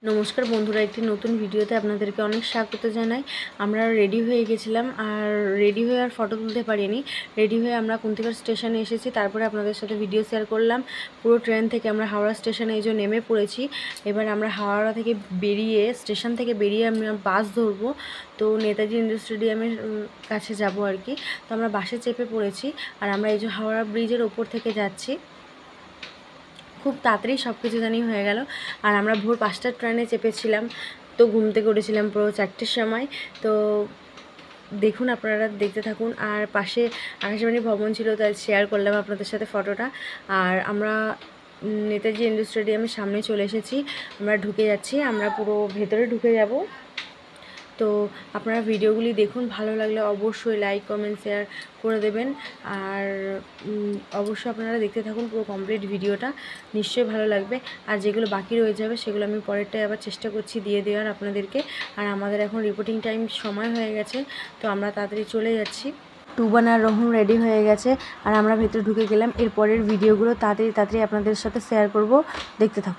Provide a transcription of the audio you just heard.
নমস্কার বন্ধুরা, একটি নতুন ভিডিওতে আপনাদেরকে অনেক স্বাগত জানাই। আমরা রেডি হয়ে গেছিলাম, আর রেডি হয়ে আর ফটো তুলতে পারিনি। রেডি হয়ে আমরা কুন্তিঘাট স্টেশনে এসেছি, তারপরে আপনাদের সাথে ভিডিও শেয়ার করলাম। পুরো ট্রেন থেকে আমরা হাওড়া স্টেশনে এই যে নেমে পড়েছি। এবার আমরা হাওড়া থেকে বেরিয়ে, স্টেশন থেকে বেরিয়ে আমরা বাস ধরবো। তো নেতাজি ইন্ডোর স্টেডিয়ামের কাছে যাব আর কি। তো আমরা বাসে চেপে পড়েছি, আর আমরা এই যে হাওড়া ব্রিজের ওপর থেকে যাচ্ছি। খুব তাড়াতাড়ি সব কিছু জানি হয়ে গেল। আর আমরা ভোর 5টার ট্রেনে চেপেছিলাম, তো ঘুম থেকে উঠেছিলাম পুরো 4টের সময়। তো দেখুন, আপনারা দেখতে থাকুন। আর পাশে আকাশবাণী ভবন ছিল, তাই শেয়ার করলাম আপনাদের সাথে ফটোটা। আর আমরা নেতাজি ইন্ডোর স্টেডিয়ামের সামনে চলে এসেছি, আমরা ঢুকে যাচ্ছি, আমরা পুরো ভেতরে ঢুকে যাব। তো আপনারা ভিডিওগুলি দেখুন, ভালো লাগলে অবশ্যই লাইক কমেন্ট শেয়ার করে দেবেন। আর অবশ্যই আপনারা দেখতে থাকুন পুরো কমপ্লিট ভিডিওটা, নিশ্চয়ই ভালো লাগবে। আর যেগুলো বাকি রয়ে যাবে সেগুলো আমি পরেরটায় আবার চেষ্টা করছি দিয়ে দেওয়ার আপনাদেরকে। আর আমাদের এখন রিপোর্টিং টাইম সময় হয়ে গেছে, তো আমরা তাড়াতাড়ি চলে যাচ্ছি। টুবান আর রোহন রেডি হয়ে গেছে, আর আমরা ভেতরে ঢুকে গেলাম। এরপরের ভিডিওগুলো তাড়াতাড়ি আপনাদের সাথে শেয়ার করব, দেখতে থাকুন।